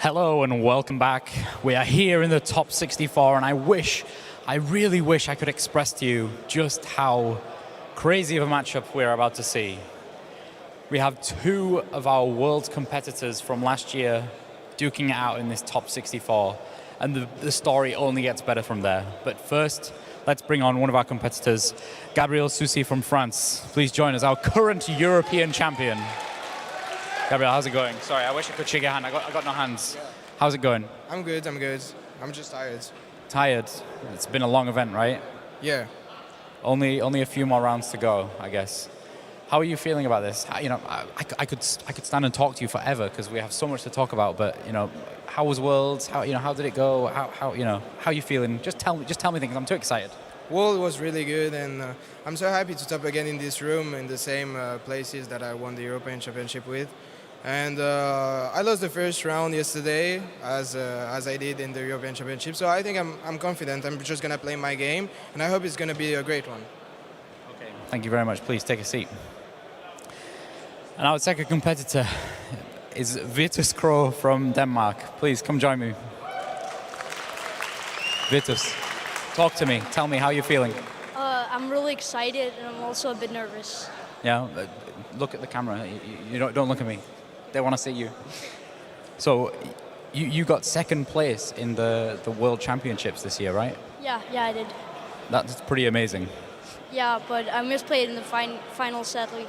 Hello and welcome back. We are here in the top 64 and I really wish I could express to you just how crazy of a matchup we're about to see. We have two of our world competitors from last year duking it out in this top 64, and the story only gets better from there. But first, let's bring on one of our competitors, Gabriel Soussi from France. Please join us, our current European champion. Gabriel, how's it going? Sorry, I wish I could shake your hand. I got no hands. Yeah. How's it going? I'm good. I'm just tired. Tired? It's been a long event, right? Yeah. Only a few more rounds to go, I guess. How are you feeling about this? I could stand and talk to you forever because we have so much to talk about. But how was Worlds? How did it go? How are you feeling? Just tell me things. I'm too excited. World was really good, and I'm so happy to top again in this room in the same places that I won the European Championship with. And I lost the first round yesterday, as I did in the European Championship. So I think I'm confident. I'm just gonna play my game, and I hope it's gonna be a great one. Okay. Thank you very much. Please take a seat. And our second competitor is Vitus Krogh from Denmark. Please come join me. Vitus, talk to me. Tell me how you're feeling. I'm really excited, and I'm also a bit nervous. Yeah, look at the camera. Don't look at me. They want to see you. So, you got second place in the World Championships this year, right? Yeah, I did. That's pretty amazing. Yeah, but I misplayed in the final, sadly.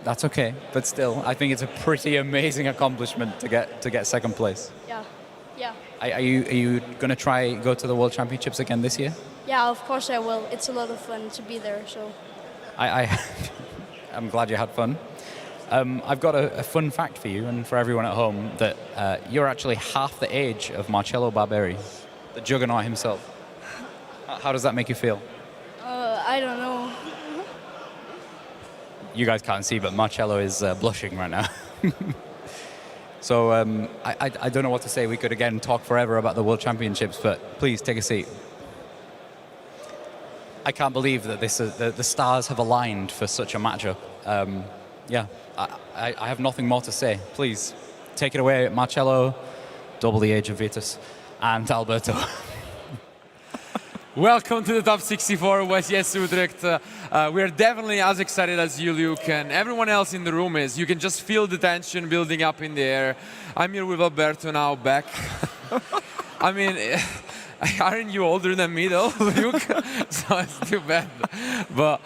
That's okay, but still, I think it's a pretty amazing accomplishment to get second place. Yeah. Are you gonna try go to the World Championships again this year? Yeah, of course I will. It's a lot of fun to be there. So. I'm glad you had fun. I've got a fun fact for you and for everyone at home that you're actually half the age of Marcello Barberi, the juggernaut himself. How does that make you feel? I don't know. You guys can't see, but Marcello is blushing right now. So I don't know what to say. We could again talk forever about the World Championships, but please take a seat. I can't believe that the stars have aligned for such a matchup. Yeah, I have nothing more to say. Please take it away, Marcello, double the age of Vitus, and Alberto. Welcome to the top 64 YCS Utrecht. We are definitely as excited as you, Luke, and everyone else in the room is. You can just feel the tension building up in the air. I'm here with Alberto now, back. I mean, aren't you older than me, though, Luke? So it's too bad. But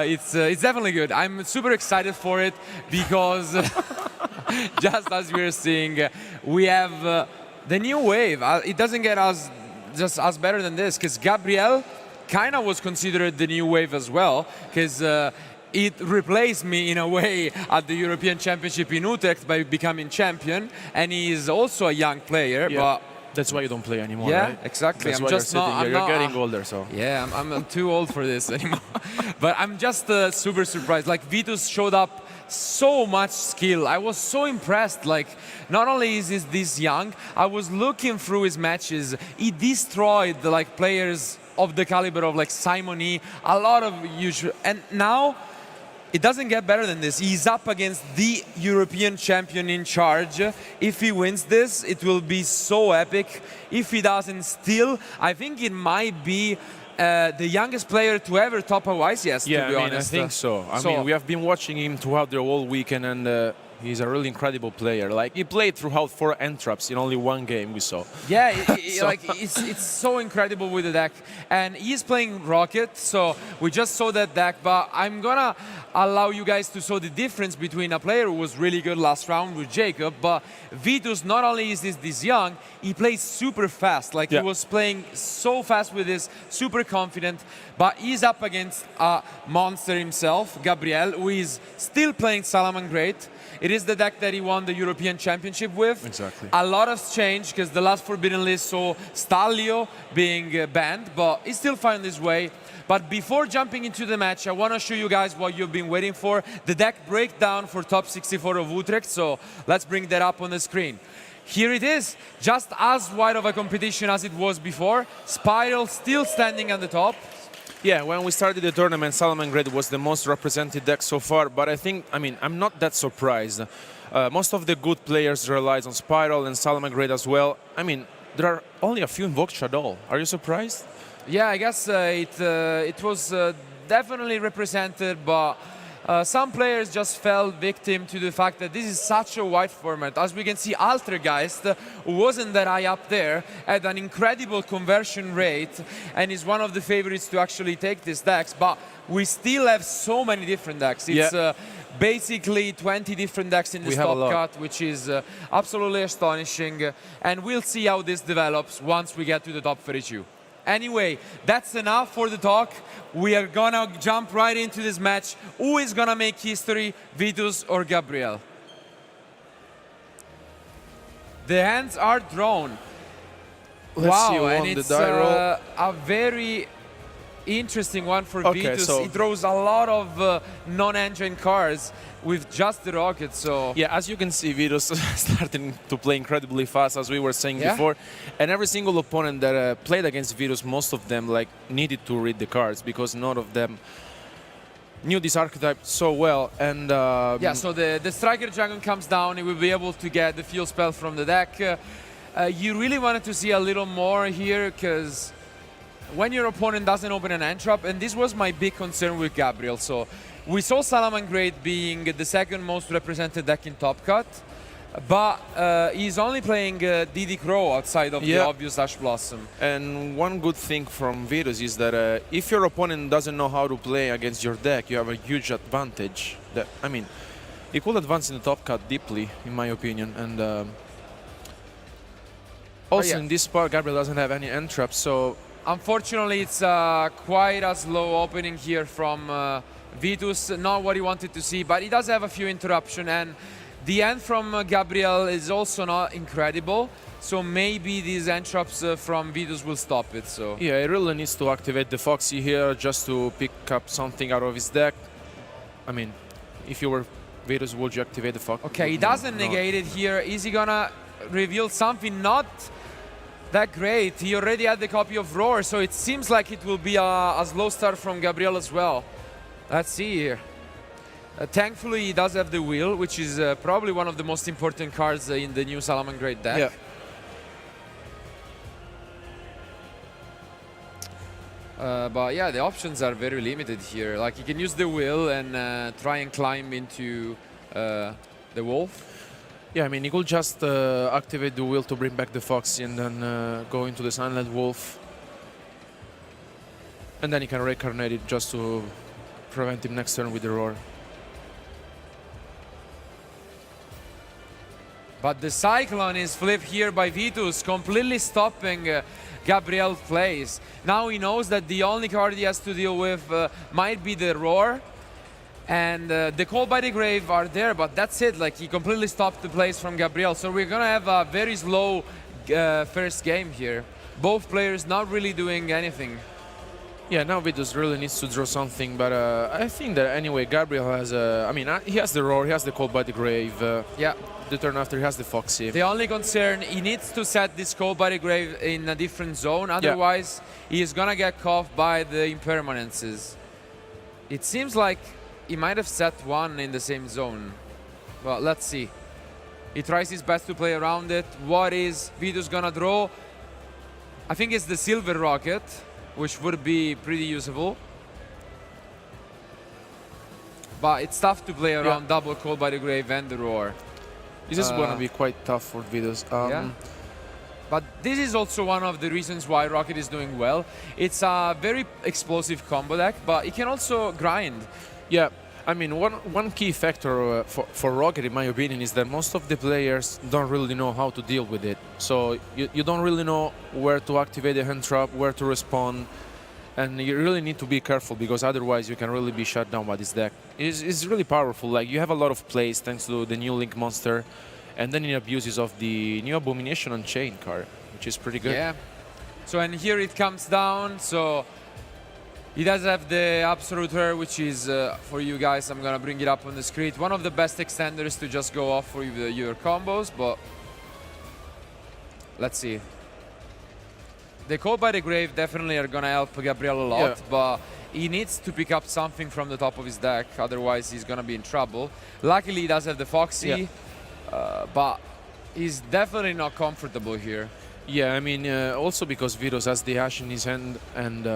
it's definitely good. I'm super excited for it because, just as we were seeing, we have the new wave. It doesn't get just as better than this, because Gabriel kind of was considered the new wave as well, because it replaced me in a way at the European Championship in Utrecht by becoming champion, and he is also a young player. Yeah. But that's why you don't play anymore, yeah, right? Exactly. That's I'm why just not. you're getting older, so. Yeah, I'm too old for this anymore. But I'm just super surprised. Like, Vitus showed up so much skill. I was so impressed. Like, not only is he this young, I was looking through his matches. He destroyed players of the caliber of Simoni, a lot of huge. And now it doesn't get better than this. He's up against the European champion in charge. If he wins this, it will be so epic. If he doesn't still, I think it might be the youngest player to ever top a YCS, to be honest. I think so. I mean, we have been watching him throughout the whole weekend, and he's a really incredible player. Like, he played throughout 4 end-traps in only one game we saw. Yeah, it's so incredible with the deck. And he's playing Rokket, so we just saw that deck, but I'm gonna allow you guys to show the difference between a player who was really good last round with Jacob, but Vitus, not only is this young, he plays super fast. He was playing so fast with this, super confident, but he's up against a monster himself, Gabriel, who is still playing Salamangreat. It is the deck that he won the European Championship with. Exactly. A lot has changed because the last Forbidden list saw Stalio being banned, but he still found his way. But before jumping into the match, I want to show you guys what you've been waiting for, the deck breakdown for top 64 of Utrecht. So let's bring that up on the screen. Here it is, just as wide of a competition as it was before. Spiral still standing on the top. Yeah, when we started the tournament, Salamangreat was the most represented deck so far, but I'm not that surprised. Most of the good players relies on Spiral and Salamangreat as well. I mean, there are only a few invoked Shadow. Are you surprised? Yeah, I guess it was definitely represented, but some players just fell victim to the fact that this is such a wide format. As we can see, Altergeist, who wasn't that high up there, had an incredible conversion rate and is one of the favorites to actually take these decks, but we still have so many different decks. It's basically 20 different decks in this top cut, which is absolutely astonishing, and we'll see how this develops once we get to the top 32. Anyway, that's enough for the talk. We are gonna jump right into this match. Who is gonna make history, Vitus or Gabriel? The hands are drawn. Let's see who and won the it's die roll. a very interesting one for Okay, Vitus. so He throws a lot of non-engine cards with just the Rokket, so... Yeah, as you can see, Vitus starting to play incredibly fast, as we were saying before. And every single opponent that played against Vitus, most of them needed to read the cards because none of them knew this archetype so well. And yeah, so the Striker Dragon comes down, he will be able to get the fuel spell from the deck. You really wanted to see a little more here, because when your opponent doesn't open an end trap, and this was my big concern with Gabriel. So we saw Salamangreat being the second most represented deck in Top Cut, but he's only playing DD Krogh outside of the obvious Ash Blossom. And one good thing from Vitus is that if your opponent doesn't know how to play against your deck, you have a huge advantage. He could advance in the Top Cut deeply, in my opinion. And also in this part, Gabriel doesn't have any end traps, so... Unfortunately, it's quite a slow opening here from Vitus, not what he wanted to see, but he does have a few interruptions, and the end from Gabriel is also not incredible, so maybe these end traps from Vitus will stop it. So yeah, he really needs to activate the Foxy here just to pick up something out of his deck. I mean, if you were Vitus, would you activate the Foxy? Okay, he doesn't negate it here. Is he gonna reveal something? Not that great. He already had the copy of Roar, so it seems like it will be a slow start from Gabriel as well. Let's see here. Thankfully, he does have the wheel, which is probably one of the most important cards in the new Salamangreat deck. Yeah. But yeah, the options are very limited here. Like, you can use the wheel and try and climb into the wolf. Yeah, I mean, he could just activate the wheel to bring back the Foxy and then go into the Silent Wolf. And then he can reincarnate it just to prevent him next turn with the Roar. But the Cyclone is flipped here by Vitus, completely stopping Gabriel's plays. Now he knows that the only card he has to deal with might be the Roar. And the Call by the Grave are there, but that's it. Like, he completely stopped the plays from Gabriel. So we're gonna have a very slow first game here. Both players not really doing anything. Yeah, now Vitus really needs to draw something, but I think that anyway, Gabriel has he has the Roar, he has the Call by the Grave. Yeah. The turn after he has the Foxy. The only concern, he needs to set this Call by the Grave in a different zone, otherwise he is gonna get caught by the impermanences. It seems like he might have set one in the same zone. Well, let's see. He tries his best to play around it. What is Vitus gonna draw? I think it's the Silver Rokket, which would be pretty usable. But it's tough to play around double Call by the Grave and the Roar. This is going to be quite tough for Vitus. But this is also one of the reasons why Rokket is doing well. It's a very explosive combo deck, but it can also grind. Yeah, I mean, one key factor for Rokket, in my opinion, is that most of the players don't really know how to deal with it. So you don't really know where to activate the hand trap, where to respond, and you really need to be careful, because otherwise you can really be shut down by this deck. It's really powerful. Like, you have a lot of plays thanks to the new Link monster, and then it abuses of the new Abomination Unchained card, which is pretty good. Yeah. So, and here it comes down, so he does have the Absolute Rare, which is, for you guys, I'm gonna bring it up on the screen, one of the best extenders to just go off for your combos, but let's see. the Call by the Grave definitely are gonna help Gabriel a lot, Yeah. but he needs to pick up something from the top of his deck, otherwise he's gonna be in trouble. Luckily he does have the Foxy, but he's definitely not comfortable here. Yeah, I mean, also because Vitus has the Ash in his hand, and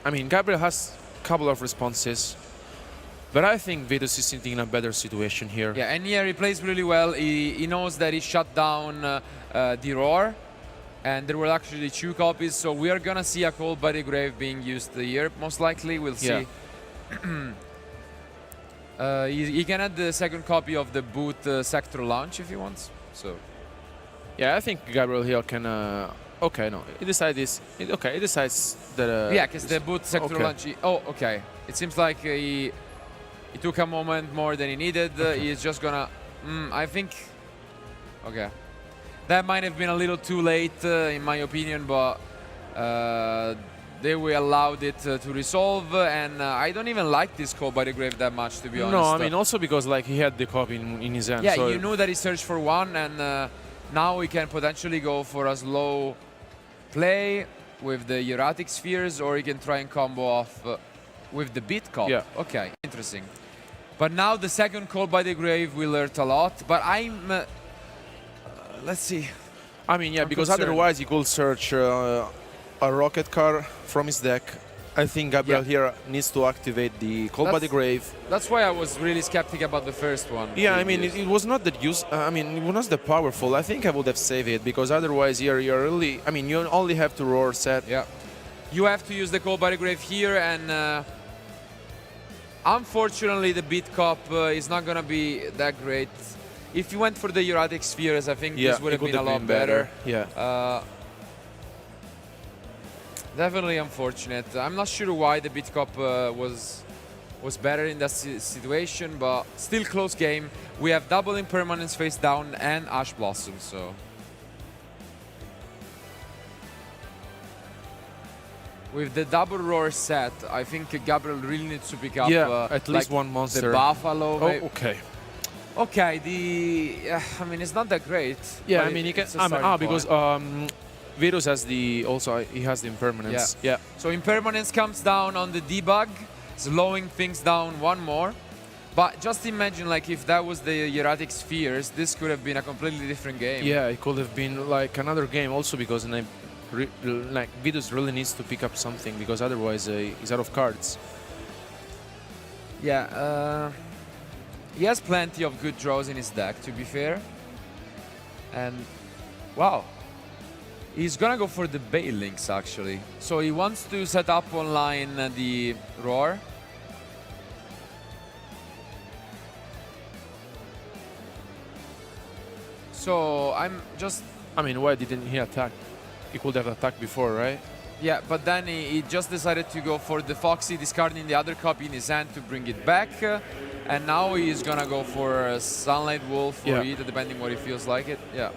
I mean, Gabriel has a couple of responses, but I think Vitus is sitting in a better situation here. Yeah, and here he plays really well. He knows that he shut down the Roar, and there were actually 2 copies, so we are gonna see a Call by the Grave being used here, most likely. We'll see. He can add the second copy of the boot sector launch if he wants. So Yeah, I think Gabriel here can. Okay, no, he decides. Okay, he decides that. yeah, because the boot sector okay. launch. Oh, okay. It seems like he took a moment more than he needed. He's just gonna. I think. Okay, that might have been a little too late, in my opinion, but they were allowed it to resolve, and I don't even like this Call by the Grave that much, to be honest. No, I mean also because like he had the copy in his hand. Yeah, so you knew that he searched for 1, and now we can potentially go for a slow play with the Erratic Spheres, or he can try and combo off with the Beat Cop. Yeah. Okay, interesting. But now the second Call by the Grave will hurt a lot, but I'm... let's see. I mean, yeah, I'm because concerned. otherwise he could search a Rokket card from his deck. I think Gabriel here needs to activate the Call by the Grave. That's why I was really skeptic about the first one. Yeah, I mean, it was not that use. I mean, it was not that powerful. I think I would have saved it because otherwise, you're really. I mean, you only have to roar set. Yeah, you have to use the Call by the Grave here, and unfortunately, the Beat Cop is not gonna be that great. If you went for the Erratic Spheres, I think this would have been a lot better. Yeah. Definitely unfortunate. I'm not sure why the Beat Cop was better in that situation, but still close game. We have double Impermanence face down and Ash Blossom, so. With the double roar set, I think Gabriel really needs to pick up at least like one monster. the Buffalo. Oh, maybe. okay. Okay, I mean, it's not that great. Yeah, but I mean, you can. it's a starting Because point. Vitus has the he has the impermanence. Yeah. So Impermanence comes down on the debug, slowing things down one more. But just imagine, like, if that was the Erratic Spheres, this could have been a completely different game. Yeah, it could have been like another game also because like Vitus really needs to pick up something because otherwise he's out of cards. Yeah, he has plenty of good draws in his deck, to be fair. And, wow. He's gonna go for the Bale Links, actually. So he wants to set up online the Roar. So I'm just... I mean, why didn't he attack? He could have attacked before, right? Yeah, but then he just decided to go for the Foxy, discarding the other copy in his hand to bring it back. And now he's gonna go for Sunlight Wolf or either, depending what he feels like it. Yeah.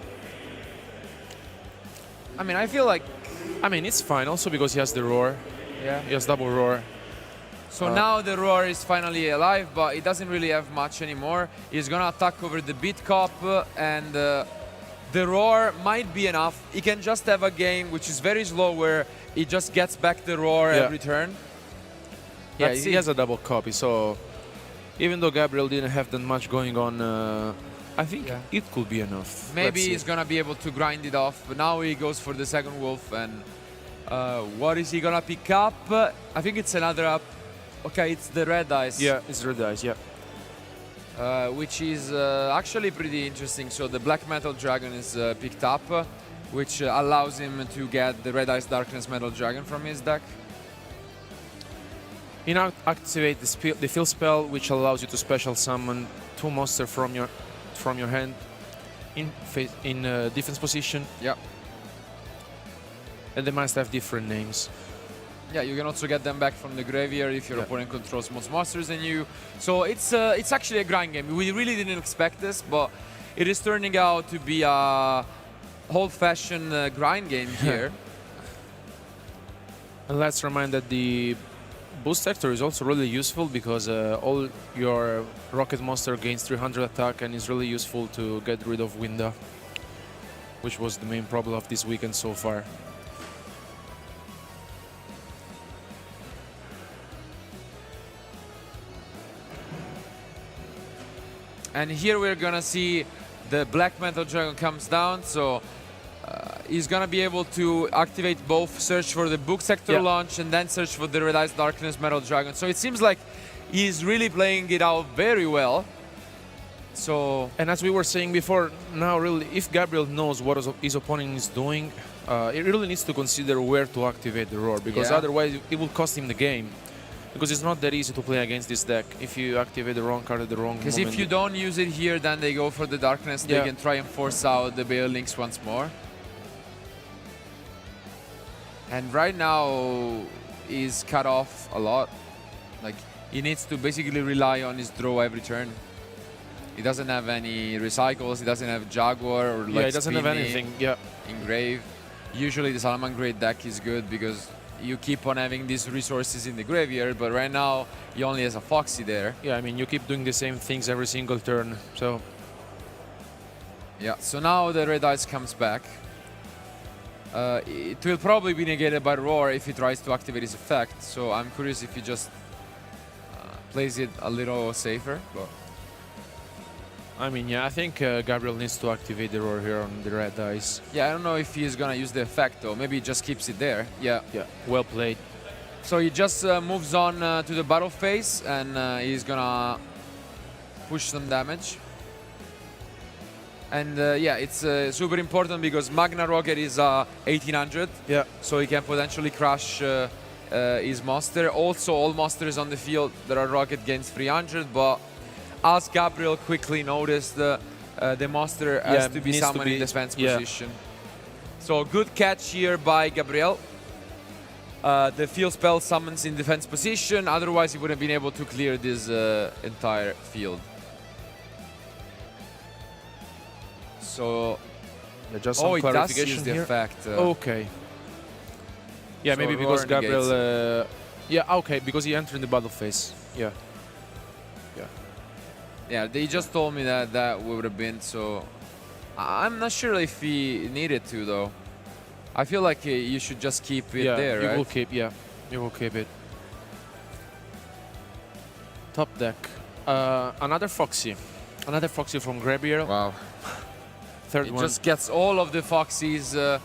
I mean, I feel like... I mean, it's fine also because he has the Roar. Yeah. He has double Roar. So now the Roar is finally alive, but he doesn't really have much anymore. He's gonna attack over the Beat Cop, and the Roar might be enough. He can just have a game which is very slow, where he just gets back the Roar every turn. Yeah, he has a double copy, so even though Gabriel didn't have that much going on, I think it could be enough. Maybe he's gonna be able to grind it off, but now he goes for the second Wolf, and what is he gonna pick up? I think it's another up. Okay, it's the Red Eyes. Yeah, it's Red Eyes, which is actually pretty interesting. So the Black Metal Dragon is picked up, which allows him to get the Red Eyes Darkness Metal Dragon from his deck. You now activate the fill spell, which allows you to special summon 2 monsters from your hand in defense position. Yeah. And they must have different names. Yeah, you can also get them back from the graveyard if your opponent controls more monsters than you. So it's actually a grind game. We really didn't expect this, but it is turning out to be a old-fashioned grind game here. And let's remind that the boost sector is also really useful because all your Rokket monster gains 300 attack and is really useful to get rid of Winda, which was the main problem of this weekend so far. And here we're gonna see the Black Metal Dragon comes down, so he's gonna be able to activate both, search for the Book Sector launch and then search for the Red Ice Darkness Metal Dragon. So it seems like he's really playing it out very well. So, and as we were saying before, now really, if Gabriel knows what his opponent is doing, he really needs to consider where to activate the Roar, because otherwise it will cost him the game. Because it's not that easy to play against this deck if you activate the wrong card at the wrong moment. Because if you don't use it here, then they go for the Darkness. They can try and force out the Bale Links once more. And right now, he's cut off a lot. Like, he needs to basically rely on his draw every turn. He doesn't have any recycles, he doesn't have Jaguar or like he doesn't have anything. Engrave. Usually the Salamangreat deck is good because you keep on having these resources in the graveyard, but right now he only has a Foxy there. Yeah, I mean, you keep doing the same things every single turn, so... Yeah, so now the Red Ice comes back. It will probably be negated by Roar if he tries to activate his effect, so I'm curious if he just plays it a little safer. But I mean, yeah, I think Gabriel needs to activate the Roar here on the Red Dice. Yeah, I don't know if he's gonna use the effect though. Maybe he just keeps it there. Yeah. Yeah, well played. So he just moves on to the battle phase and he's gonna push some damage. And yeah, it's super important because Magna Rokket is 1800. Yeah. So he can potentially crush his monster. Also, all monsters on the field that are Rokket gains 300, but as Gabriel quickly noticed, the monster has to be summoned in defense position. So good catch here by Gabriel. The field spell summons in defense position, otherwise he wouldn't have been able to clear this entire field. So, just some clarification it does use the here. effect. Okay. Yeah, so maybe because Roar Gabriel... yeah, okay, because he entered the battle phase. Yeah. Yeah, they just told me that that would have been, so I'm not sure if he needed to though. I feel like you should just keep it there, right? You will keep, you will keep it. Top deck. Another Foxy from Gabriel. Wow. Third He one. just gets all of the Foxies.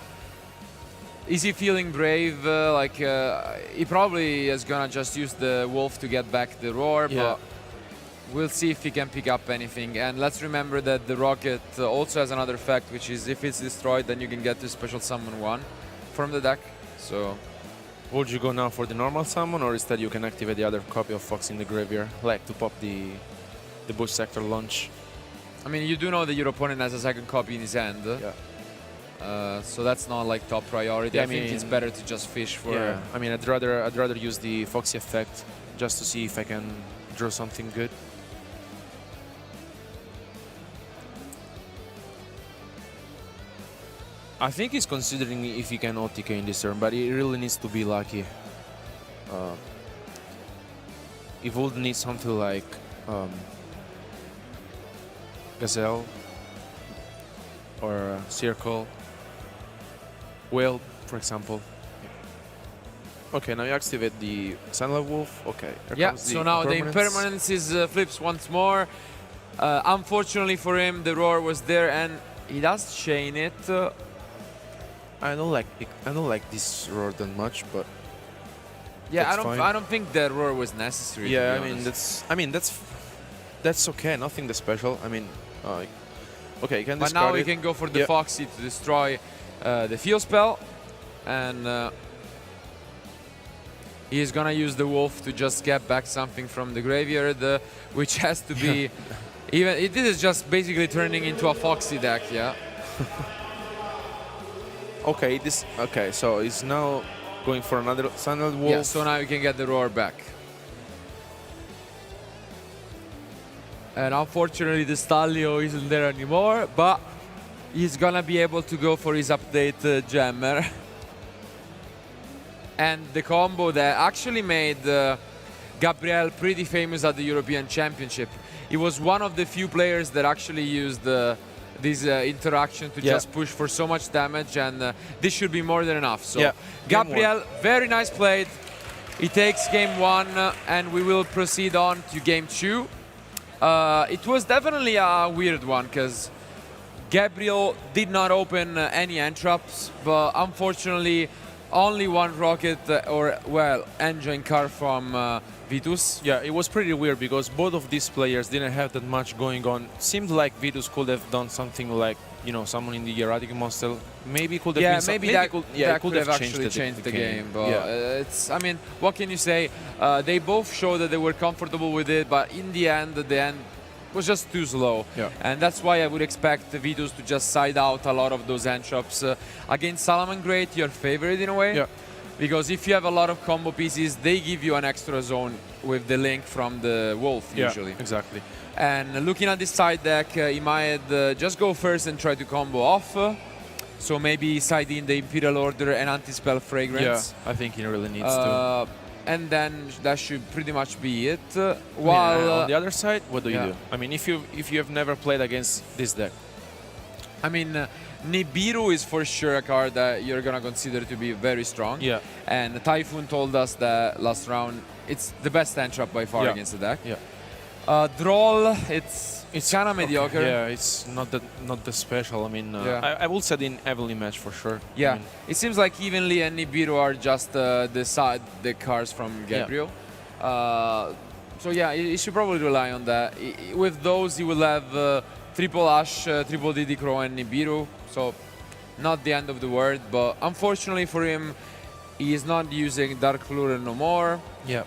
Is he feeling brave? He probably is gonna just use the Wolf to get back the Roar, but we'll see if he can pick up anything. And let's remember that the Rokket also has another effect, which is if it's destroyed, then you can get to special summon one from the deck. So, would you go now for the normal summon, or instead you can activate the other copy of Fox in the graveyard, like to pop the Bush Sector launch? I mean, you do know that your opponent has a second copy in his hand. Yeah. So that's not like top priority. I think it's better to just fish for. Yeah. I mean, I'd rather use the Foxy effect just to see if I can draw something good. I think he's considering if he can OTK in this turn, but he really needs to be lucky. He would need something like Gazelle or Circle, Whale, for example. Okay, now you activate the Sunlight Wolf. Okay. Yeah, so now the Impermanence is flips once more. Unfortunately for him, the Roar was there and he does chain it. I don't like this Roar that much, but yeah, that's I don't think that Roar was necessary. Yeah, to be honest. that's okay. Nothing that special. I mean, okay, you can discard but now he it. can go for the Foxy to destroy the field spell, and he's gonna use the Wolf to just get back something from the graveyard, which has to be this is just basically turning into a Foxy deck, yeah. Okay, so he's now going for another Sunlight Wolf. Yeah, so now you can get the Roar back. And unfortunately, the Stalio isn't there anymore, but he's gonna be able to go for his update Jammer. And the combo that actually made Gabriel pretty famous at the European Championship. He was one of the few players that actually used this interaction to just push for so much damage, and this should be more than enough. So Gabriel, very nice played. He takes game 1, and we will proceed on to game 2. It was definitely a weird one because Gabriel did not open any entraps, but unfortunately only one rocket engine car from Vitus. Yeah, it was pretty weird because both of these players didn't have that much going on. Seemed like Vitus could have done something like, you know, someone in the erratic monster. Maybe could have been maybe that could have actually changed the game. But it's, I mean, what can you say? They both showed that they were comfortable with it, but in the end was just too slow. Yeah. And that's why I would expect the Vitus to just side out a lot of those entraps. Against Salamangreat, your favorite in a way. Yeah. Because if you have a lot of combo pieces, they give you an extra zone with the link from the Wolf, usually. Exactly. And looking at this side deck, he might just go first and try to combo off. So maybe side in the Imperial Order and Anti-Spell Fragrance. Yeah, I think he really needs to. And then that should pretty much be it. While on the other side, what do you yeah. do? I mean, if you have never played against this deck, I mean, Nibiru is for sure a card that you're gonna consider to be very strong. Yeah. And Typhoon told us that last round it's the best entrap by far against the deck. Yeah. Droll, it's kind of mediocre. Yeah, it's not that special. I mean, I will set in Evelyn match for sure. Yeah, I mean, it seems like Evenly and Nibiru are just the cars from Gabriel. So yeah, you should probably rely on that. With those, you will have triple Ash, triple DD Krogh and Nibiru. So not the end of the world, but unfortunately for him, he is not using Dark Lure no more. Yeah.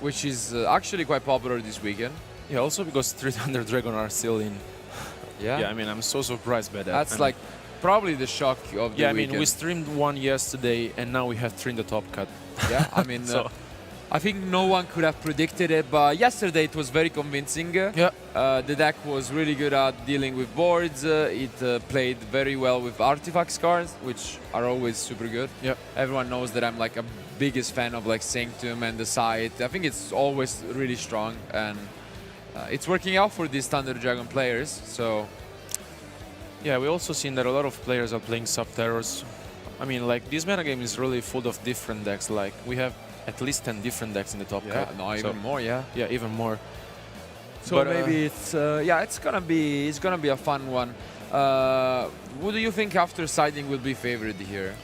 Which is actually quite popular this weekend. Yeah, also because 300 Dragon are still in. Yeah. Yeah, I mean, I'm so surprised by that. That's like probably the shock of the weekend. weekend. I mean, we streamed one yesterday, and now we have three in the top cut. Yeah, I mean, I think no one could have predicted it, but yesterday it was very convincing. Yeah. The deck was really good at dealing with boards. It played very well with artifacts cards, which are always super good. Yeah. Everyone knows that I'm like a biggest fan of like Sanctum and the site. I think it's always really strong, and it's working out for these Thunder Dragon players. So yeah, we also seen that a lot of players are playing sub-terrors. I mean, like, this metagame is really full of different decks. Like, we have at least 10 different decks in the top cut. No, even more, yeah. Yeah, even more. So but, maybe it's gonna be a fun one. Who do you think after siding will be favored here?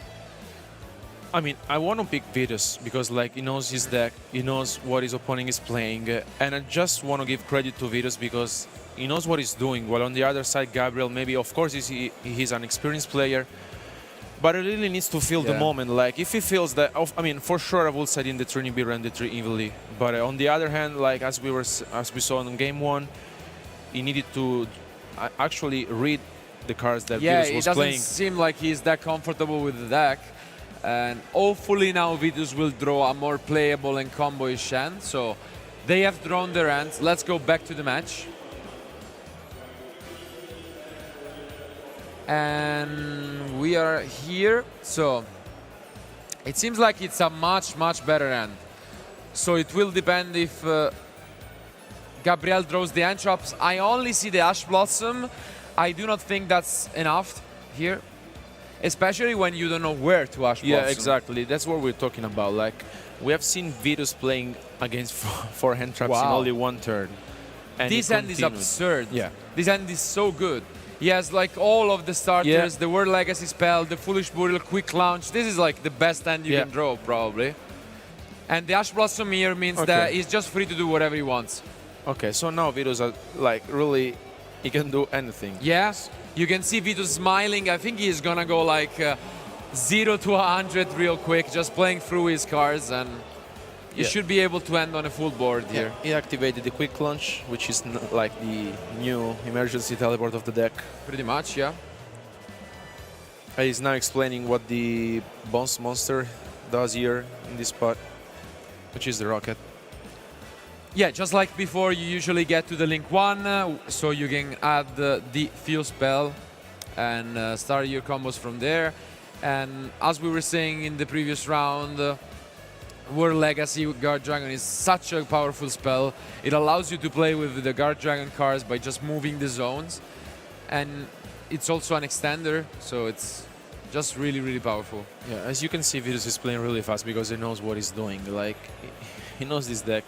I mean, I want to pick Vitus because, like, he knows his deck, he knows what his opponent is playing, and I just want to give credit to Vitus because he knows what he's doing. While on the other side, Gabriel, maybe, of course, he's an experienced player, but he really needs to feel the moment. Like, if he feels that, I mean, for sure, I will set in the Trinity and the 3 Evilly. But on the other hand, like as we saw in game one, he needed to actually read the cards that Vitus was playing. Yeah, it doesn't seem like he's that comfortable with the deck. And hopefully now Vitus will draw a more playable and combo-ish hand. So they have drawn their hands. Let's go back to the match. And we are here. So it seems like it's a much, much better hand. So it will depend if Gabriel draws the entraps. I only see the Ash Blossom. I do not think that's enough here. Especially when you don't know where to Ash Blossom. Yeah, exactly. That's what we're talking about. Like, we have seen Vitus playing against 4 hand traps in only one turn. And this hand is absurd. Yeah. This hand is so good. He has like all of the starters, the World Legacy spell, the Foolish Burial, Quick Launch. This is like the best hand you can draw, probably. And the Ash Blossom here means that he's just free to do whatever he wants. Okay, so now Vitus are like really, he can do anything. Yes. You can see Vitus smiling. I think he's gonna go like 0 to 100 real quick, just playing through his cards, and you should be able to end on a full board here. He activated the Quick Launch, which is like the new emergency teleport of the deck. Pretty much, yeah. He's now explaining what the boss monster does here in this spot, which is the Rokket. Yeah, just like before, you usually get to the link 1, so you can add the Feel spell and start your combos from there. And as we were saying in the previous round, World Legacy Guard Dragon is such a powerful spell. It allows you to play with the Guard Dragon cards by just moving the zones. And it's also an extender, so it's just really, really powerful. Yeah, as you can see, Vitus is playing really fast because he knows what he's doing. Like, he knows this deck.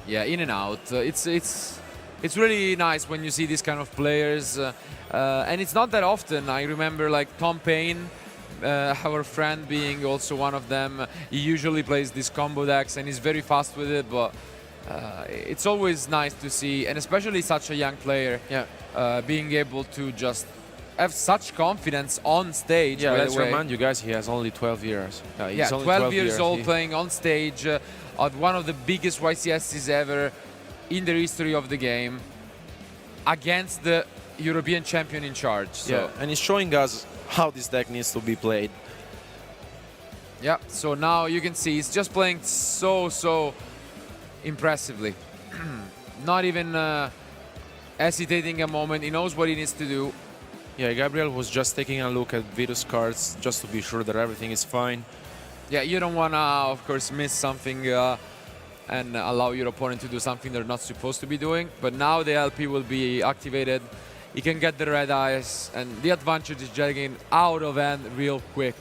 Yeah, in and out. It's it's really nice when you see these kind of players, and it's not that often. I remember like Tom Payne, our friend, being also one of them. He usually plays these combo decks and he's very fast with it, but it's always nice to see, and especially such a young player, being able to just have such confidence on stage. Yeah, by let's the way. remind you guys, he has only 12 years. Yeah, He's only 12 years old, He- playing on stage at one of the biggest YCSs ever in the history of the game, against the European champion in charge. So, Yeah, and he's showing us how this deck needs to be played. yeah, so now you can see he's just playing so impressively. Not even hesitating a moment. He knows what he needs to do. Yeah, Gabriel was just taking a look at Vitus cards just to be sure that everything is fine. Yeah, you don't want to, of course, miss something and allow your opponent to do something they're not supposed to be doing. But now the LP will be activated. He can get the red eyes, and the advantage is getting out of hand real quick.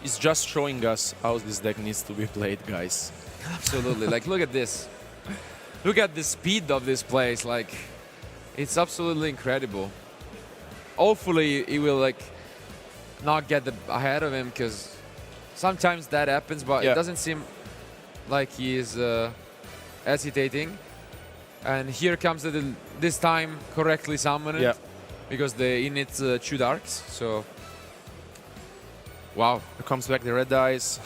It's just showing us how this deck needs to be played, guys. Absolutely. Like, look at this. Look at the speed of this place. Like, it's absolutely incredible. Hopefully, he will like not get ahead of him, because sometimes that happens. But it doesn't seem like he is hesitating. And here comes this time correctly summoned, because the init 2 darks. So, wow. Here comes back the red eyes.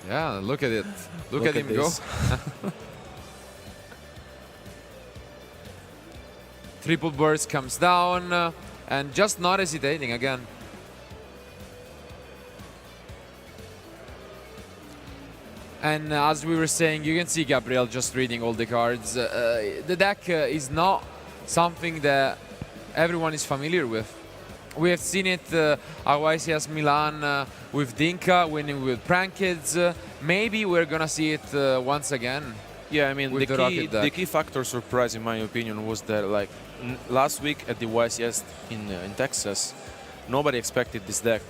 Yeah, look at it. Look at him this. go. Triple burst comes down, and just not hesitating again. And as we were saying, you can see Gabriel just reading all the cards. The deck is not something that everyone is familiar with. We have seen it at YCS Milan with Dinka winning with Prank Kids. Maybe we're gonna see it once again. Yeah, I mean, with the Rokket deck. the key factor surprise, in my opinion, was that like last week at the YCS in Texas, nobody expected this deck,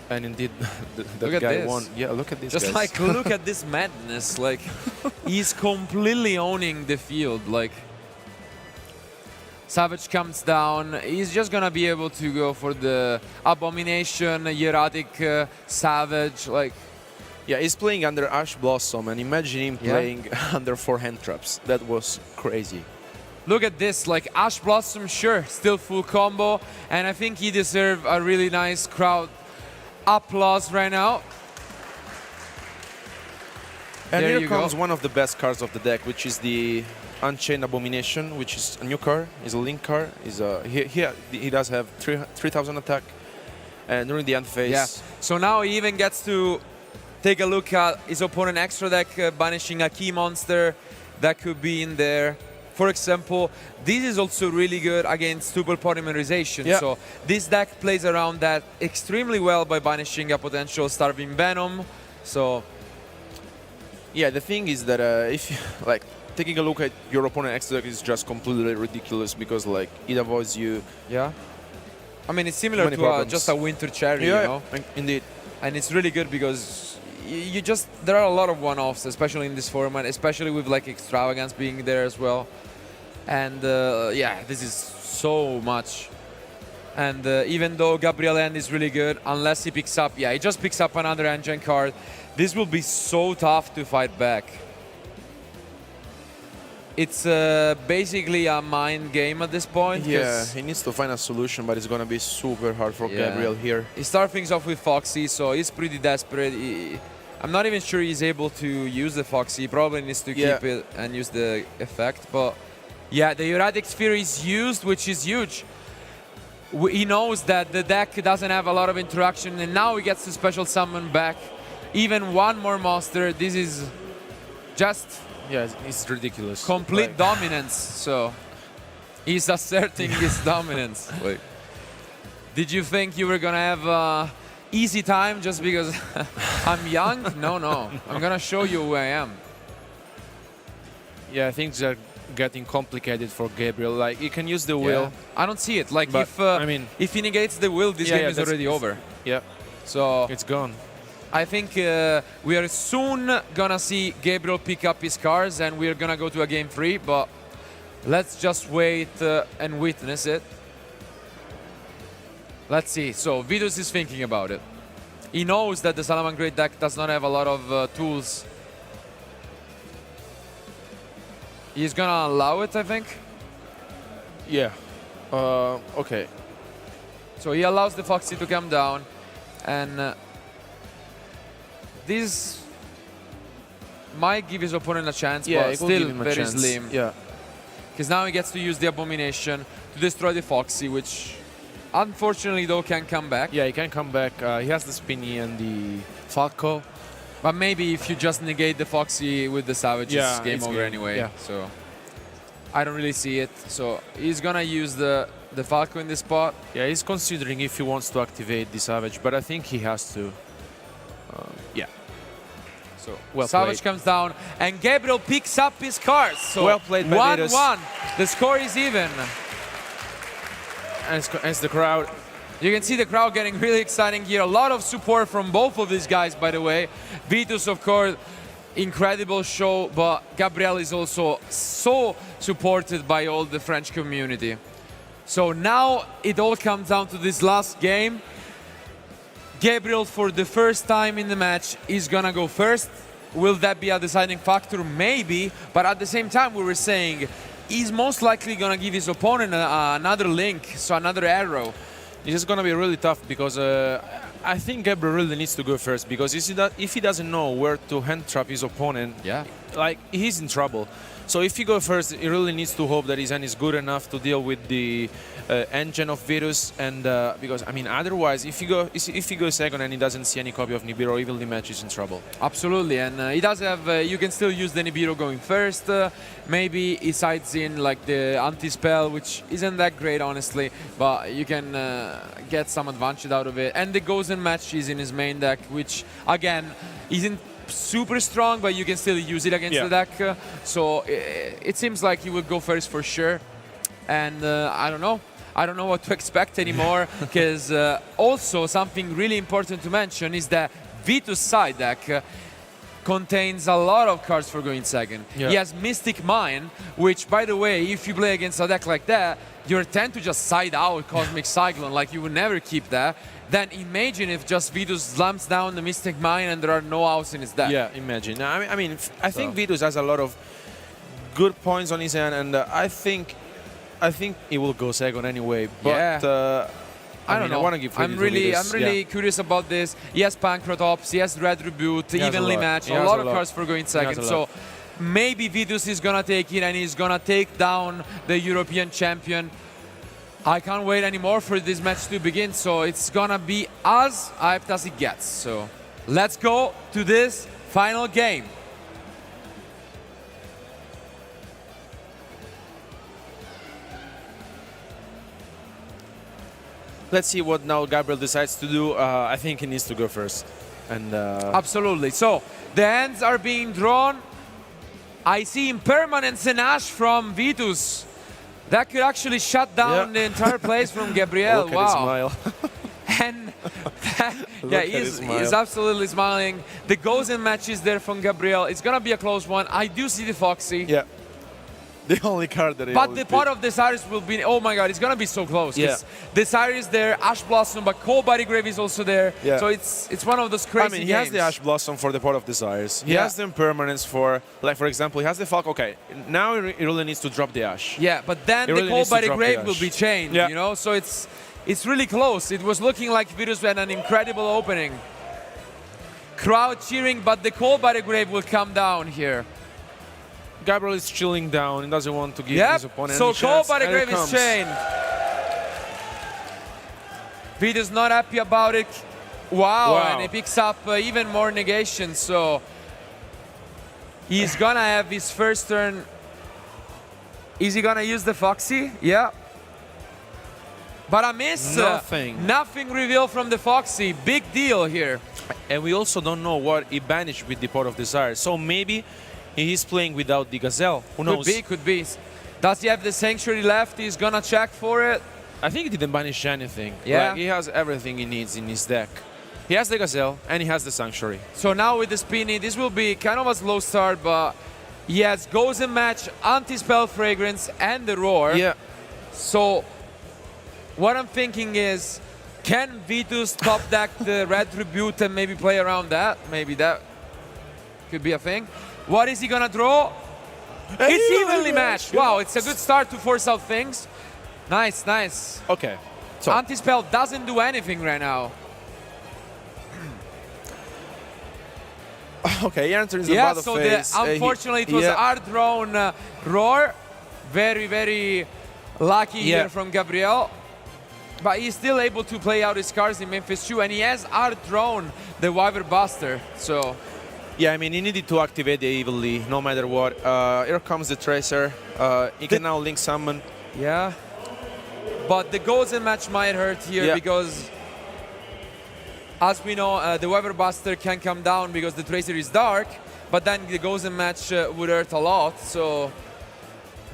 and indeed Look that at guy this. won. Yeah, look at this. Just guys. like, look at this madness. Like, he's completely owning the field. Like, Savage comes down. He's just gonna be able to go for the Abomination, Hieratic, Savage. Like, yeah, he's playing under Ash Blossom, and imagine him playing under 4 hand traps. That was crazy. look at this. Like, Ash Blossom, sure, still full combo, and I think he deserves a really nice crowd applause right now. And There here you comes go. one of the best cards of the deck, which is the Unchained Abomination, which is a new card. Is a link card. He does have 3000 attack, and during the end phase. Yeah. So now he even gets to take a look at his opponent extra deck, banishing a key monster that could be in there. For example, this is also really good against tuple polymerization. Yeah. So this deck plays around that extremely well by banishing a potential Starving Venom. So Yeah, the thing is that if you, like taking a look at your opponent extra deck is just completely ridiculous, because like it avoids you. yeah, I mean, it's similar Many to problems. just a Winter Cherry, you know? Indeed. And it's really good because you just, there are a lot of one-offs, especially in this format, especially with like Extravagance being there as well. And yeah, this is so much. And even though Gabriel end is really good, unless he picks up, he just picks up another engine card, this will be so tough to fight back. It's basically a mind game at this point. Yeah, 'cause he needs to find a solution, but it's gonna be super hard for Gabriel here. he starts things off with Foxy, so he's pretty desperate. I'm not even sure he's able to use the Foxy. He probably needs to keep it and use the effect. But yeah, the Erratic Sphere is used, which is huge. He knows that the deck doesn't have a lot of interaction, and now he gets to special summon back even one more monster. This is just Yeah, it's ridiculous. complete Like, dominance. So he's asserting his dominance. Like, did you think you were gonna have easy time just because I'm young? No. I'm gonna show you who I am. yeah, things are getting complicated for Gabriel. Like he can use the will. I don't see it. Like, But, I mean, if he negates the will, this game is already over. Yeah, So it's gone. I think we are soon gonna see Gabriel pick up his cards, and we're gonna go to a game 3. But Let's just wait and witness it. Let's see. So Vitus is thinking about it. He knows that the Salamangreat deck does not have a lot of tools. He's gonna allow it, I think. Yeah. Okay. So he allows the Foxy to come down, and this might give his opponent a chance, Yeah, but it will give still him a very chance. slim. Yeah. Because now he gets to use the Abomination to destroy the Foxy, which unfortunately though can come back. Yeah, he can come back. He has the Spinny and the Falco. But maybe if you just negate the Foxy with the Savage, Yeah, it's game it's over game. anyway. Yeah. So I don't really see it. So he's gonna use the Falco in this spot. Yeah, he's considering if he wants to activate the Savage, but I think he has to. Yeah. So Well Savage played. comes down, and Gabriel picks up his cards. So Well played by Vitus. 1-1. The score is even. As the crowd. You can see the crowd getting really exciting here. A lot of support from both of these guys, by the way. Vitus, of course, incredible show, but Gabriel is also so supported by all the French community. So now it all comes down to this last game. Gabriel, for the first time in the match, is gonna go first. Will that be a deciding factor? Maybe, but at the same time, we were saying he's most likely gonna give his opponent another link, so another arrow. This is going to be really tough because I think Gabriel really needs to go first, because if he doesn't know where to hand trap his opponent, Yeah. like, he's in trouble. So if he goes first, he really needs to hope that his hand is good enough to deal with the engine of Vitus, and because I mean otherwise, if he goes second and he doesn't see any copy of Nibiru, even the match is in trouble. Absolutely, and he does have. You can still use the Nibiru going first. Maybe he sides in like the anti-spell, which isn't that great, honestly, but you can get some advantage out of it. And the Gozen match is in his main deck, which again isn't super strong, but you can still use it against the deck. So it seems like he would go first for sure. And I don't know. I don't know what to expect anymore, because also something really important to mention is that Vitus side deck contains a lot of cards for going second. Yeah. He has Mystic Mine, which, by the way, if you play against a deck like that, you tend to just side out Cosmic Cyclone, like you would never keep that. Then imagine if just Vitus slams down the Mystic Mine and there are no outs in his deck. Yeah, imagine. I mean, I think Vitus has a lot of good points on his hand, and I think he will go second anyway. But I don't know. I want to give credit I'm to really Vitus. curious about this. He has Pancratops, he has Red Reboot, has evenly a lot. matched, He a has lot a of lot. cards for going has second. a So lot. maybe Vitus is gonna take it and he's gonna take down the European champion. I can't wait anymore for this match to begin, so it's gonna be as hyped as it gets. So let's go to this final game. Let's see what now Gabriel decides to do. I think he needs to go first. And Absolutely. So the hands are being drawn. I see Impermanence and Ash from Vitus. That could actually shut down the entire place from Gabriel. look at his smile. And Look yeah, at his smile. he's absolutely smiling. The Gozen match is there from Gabriel. It's gonna be a close one. I do see the Foxy. Yeah. The only card that he But always the part pick. of Desirus will be, oh my god, it's gonna be so close. Yeah. Desirus there, Ash Blossom, but Cold Body Grave is also there. Yeah. So it's one of those crazy I mean, he games. has the Ash Blossom for the Pot of Desires. He Yeah. has the Impermanence for, like, for example, he has the Falco. Okay, now he really needs to drop the Ash. Yeah, but then He the really Cold needs to Body drop the Grave Ash. will be chained, Yeah. you know? So it's really close. It was looking like Vitus had an incredible opening. Crowd cheering, but the Cold Body Grave will come down here. Gabriel is chilling down. He doesn't want to give Yep, his opponent so any Cold chance. Body And it Grave is comes. chained. Vitus not happy about it. Wow, Wow. and he picks up even more negation, so he's gonna have his first turn. Is he gonna use the Foxy? Yeah. But a miss. Nothing. Nothing revealed from the Foxy. Big deal here. And we also don't know what he banished with the Pot of Desire. So maybe he's playing without the Gazelle. Who knows? Could be. Does he have the Sanctuary left? He's gonna check for it. I think he didn't banish anything. Yeah. Like, he has everything he needs in his deck. He has the Gazelle and he has the Sanctuary. So now with the Spinny, this will be kind of a slow start, but He has Goes and Match, Anti-Spell Fragrance, and the Roar. Yeah. So what I'm thinking is, can Vitus top deck the Red Tribute and maybe play around that? Maybe that could be a thing. What is he gonna draw? It's evenly matched. Wow, it's a good start to force out things. Nice, nice. Okay. So Anti-Spell doesn't do anything right now. okay, he enters the Yeah, battle so phase. unfortunately it was a hard-drawn Roar. Very, very lucky here from Gabriel. But he's still able to play out his cards in Memphis 2, and he has hard-drawn the Wyvern Buster, so... Yeah, I mean, he needed to activate the evilly, no matter what. Here comes the Tracer. He can now link summon. Yeah. But the Goes and Match might hurt here because, as we know, the Wyvern Buster can come down because the Tracer is dark, but then the Goes and Match would hurt a lot. So,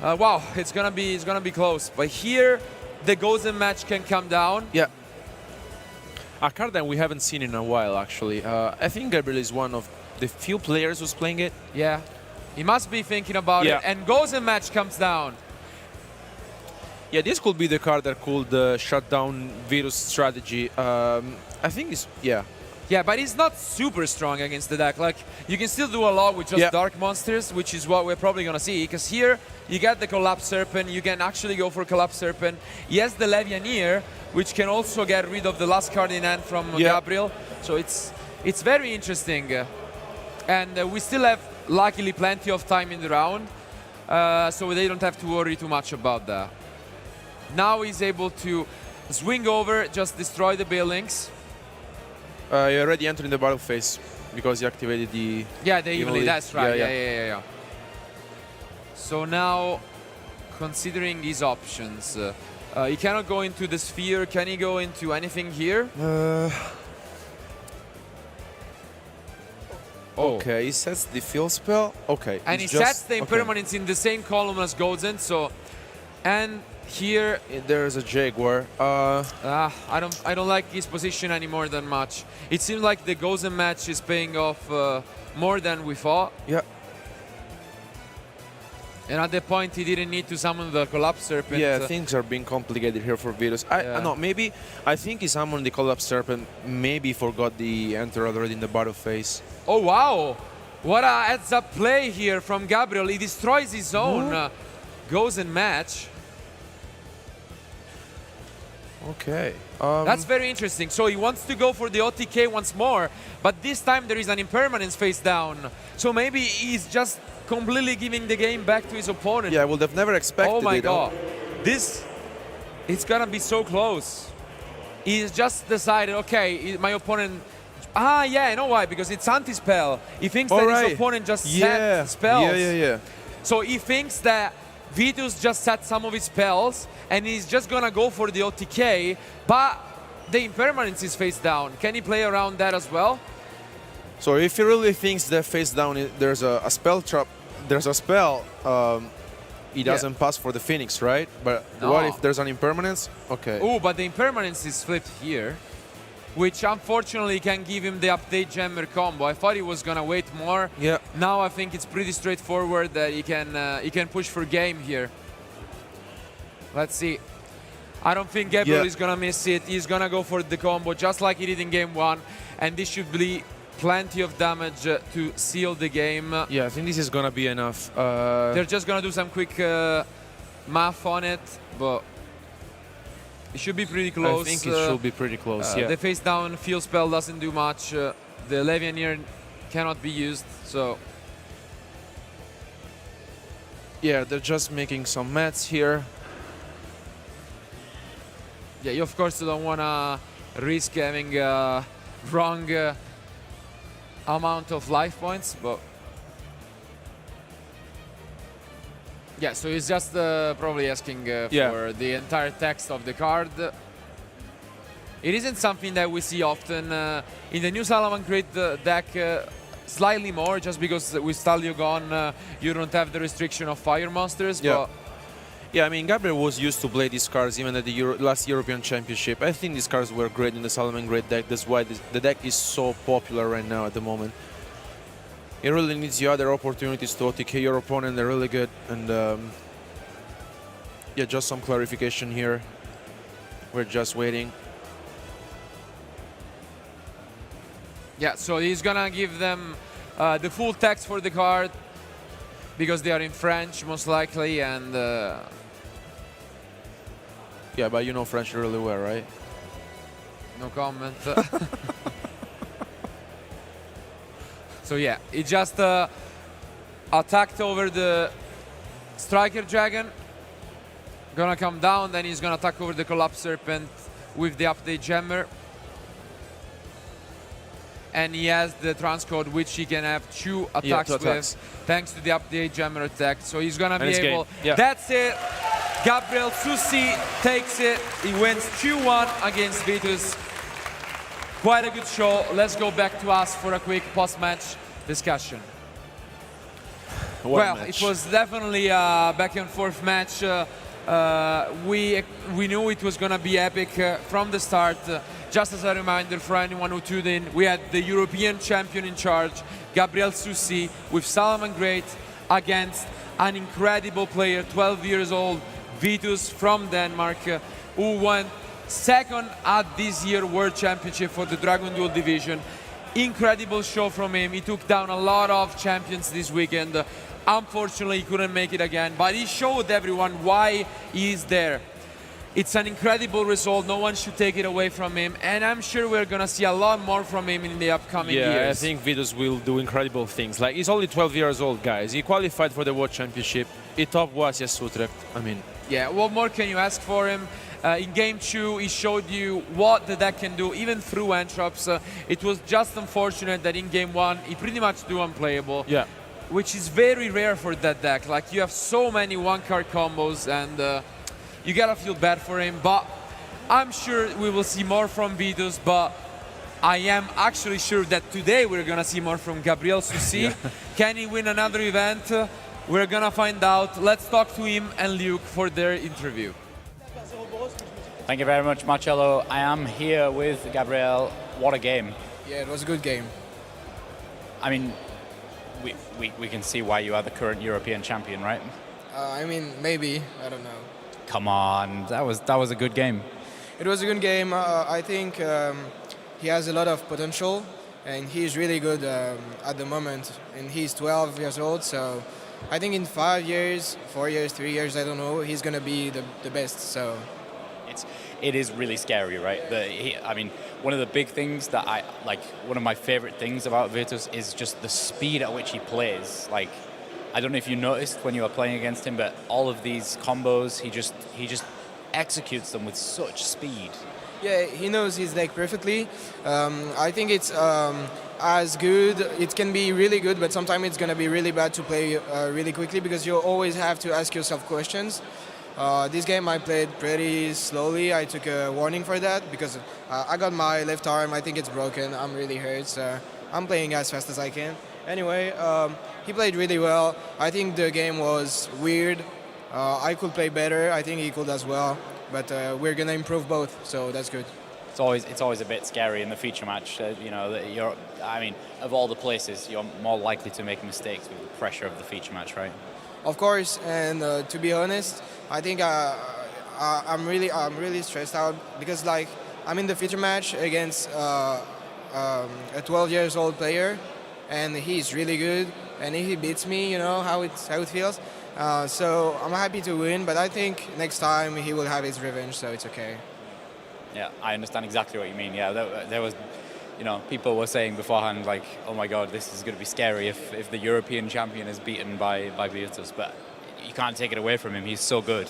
wow, it's gonna be close. But here, the Goes and Match can come down. Yeah. A card that we haven't seen in a while, actually. I think Gabriel is one of the few players who's playing it. Yeah. He must be thinking about it. And Goes and Match comes down. Yeah, this could be the card that could shut down Vitus' strategy. I think it's, yeah. Yeah, but he's not super strong against the deck. Like, you can still do a lot with just dark monsters, which is what we're probably gonna see. Because here, you get the Collapse Serpent, you can actually go for Collapse Serpent. He has the Levianeer, which can also get rid of the last card in hand from Gabriel. So it's very interesting. And we still have, luckily, plenty of time in the round. So they don't have to worry too much about that. Now he's able to swing over, just destroy the buildings. He already entered in the battle phase because he activated the... Yeah, the evenly, that's right. Yeah. So now, considering his options, he cannot go into the sphere. Can he go into anything here? Okay, he sets the field spell. Okay. And he sets the impermanence in the same column as Gozen, so... And here there's a Jaguar. I don't like his position anymore than much. It seems like the Gozen match is paying off more than we thought. Yeah. And at that point, he didn't need to summon the Collapse Serpent. Yeah, things are being complicated here for Vitus. No, maybe I think he summoned the Collapse Serpent. Maybe forgot the enter already in the battle phase. Oh wow! What a heads-up play here from Gabriel. He destroys his own Gozen match. Okay. That's very interesting. So he wants to go for the OTK once more, but this time there is an impermanence face down. So maybe he's just completely giving the game back to his opponent. Yeah, I would have never expected it. Oh my god. It's gonna be so close. He's just decided, okay, my opponent... yeah, I know why, because it's anti-spell. He thinks that his opponent just set spells. Yeah. So he thinks that Vitus just set some of his spells, and he's just gonna go for the OTK, but the impermanence is face down. Can he play around that as well? So if he really thinks that face down, there's a spell trap, there's a spell, he doesn't pass for the Phoenix, right? But what if there's an impermanence? Okay. Oh, but the impermanence is flipped here, which unfortunately can give him the update jammer combo. I thought he was gonna wait more. Yeah. Now I think it's pretty straightforward that he can push for game here. Let's see. I don't think Gabriel is gonna miss it. He's gonna go for the combo just like he did in game 1, and this should be plenty of damage to seal the game. Yeah, I think this is gonna be enough. They're just gonna do some quick math on it, but it should be pretty close. I think it should be pretty close, The face down field spell doesn't do much. The Levianeer cannot be used, so... Yeah, they're just making some mats here. Yeah, you of course don't want to risk having wrong amount of life points, but... Yeah, so he's just probably asking for the entire text of the card. It isn't something that we see often. In the new Salamangreat deck, slightly more, just because with Stalio gone, you don't have the restriction of fire monsters. But yeah, I mean, Gabriel was used to play these cards even at the last European Championship. I think these cards were great in the Salamangreat deck. That's why the deck is so popular right now at the moment. It really needs the other opportunities to OTK your opponent. They're really good. And yeah, just some clarification here. We're just waiting. Yeah, so he's gonna give them the full text for the card because they are in French, most likely, and Yeah, but you know French really well, right? no comment. So yeah, he just attacked over the Striker Dragon. Gonna come down, then he's gonna attack over the Collapse Serpent with the update Gemmer. And he has the transcode, which he can have two attacks with, thanks to the update Gemmer attack. So he's gonna be able. Yeah. That's it. Gabriel Soussi takes it. He wins 2-1 against Vitus. Quite a good show. Let's go back to us for a quick post-match discussion. Well, it was definitely a back-and-forth match. We knew it was going to be epic from the start. Just as a reminder for anyone who tuned in, we had the European champion in charge, Gabriel Soussi, with Salamangreat against an incredible player, 12 years old, Vitus from Denmark, who won second at this year's World Championship for the Dragon Duel division. Incredible show from him. He took down a lot of champions this weekend. Unfortunately, he couldn't make it again, but he showed everyone why he is there. It's an incredible result. No one should take it away from him, and I'm sure we're gonna see a lot more from him in the upcoming years. Yeah, I think Vitus will do incredible things. Like, he's only 12 years old, guys. He qualified for the World Championship. He topped YCS Utrecht. I mean, yeah, what more can you ask for him? In Game 2, he showed you what the deck can do, even through Entrops. It was just unfortunate that in Game 1, he pretty much do unplayable. yeah. Which is very rare for that deck. Like, you have so many one-card combos, and you gotta feel bad for him. But I'm sure we will see more from Vitus, but I am actually sure that today we're gonna see more from Gabriel Soussi. Yeah. Can he win another event? We're gonna find out. Let's talk to him and Luke for their interview. Thank you very much, Marcello. I am here with Gabriel. What a game. Yeah, it was a good game. I mean, we can see why you are the current European champion, right? I mean, maybe. I don't know. Come on, that was a good game. It was a good game. I think he has a lot of potential, and he's really good at the moment. And he's 12 years old, so I think in 5 years, 4 years, 3 years, I don't know, he's gonna be the best. So it is really scary, right? I mean, one of the big things that I like, one of my favorite things about Vitus is just the speed at which he plays. Like, I don't know if you noticed when you were playing against him, but all of these combos, he just executes them with such speed. yeah, he knows his deck perfectly. I think it's as good. It can be really good, but sometimes it's gonna be really bad to play really quickly because you always have to ask yourself questions. This game I played pretty slowly. I took a warning for that because I got my left arm. I think it's broken. I'm really hurt, so I'm playing as fast as I can. Anyway, he played really well. I think the game was weird. I could play better. I think he could as well. But we're gonna improve both, so that's good. It's always a bit scary in the feature match. You know, I mean, of all the places, you're more likely to make mistakes with the pressure of the feature match, right? Of course, and to be honest, I think I'm really stressed out because like I'm in the feature match against a 12 years old player, and he's really good, and if he beats me, you know how it feels. So I'm happy to win, but I think next time he will have his revenge, so it's okay. Yeah, I understand exactly what you mean. Yeah, there was, you know, people were saying beforehand, like, oh my God, this is going to be scary if the European champion is beaten by Vitus, but you can't take it away from him. He's so good.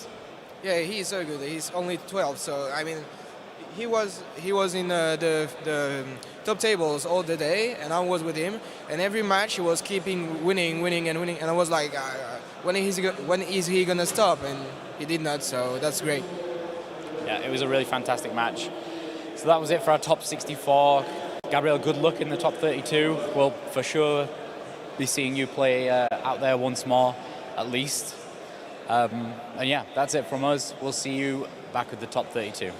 Yeah, he's so good. He's only 12, so I mean, he was in the top tables all the day, and I was with him, and every match he was keeping winning, and I was like, when is he gonna stop? And he did not, so that's great. Yeah, it was a really fantastic match. So that was it for our top 64. Gabriel, good luck in the top 32. We'll for sure be seeing you play out there once more, at least. And yeah, that's it from us. We'll see you back with the top 32.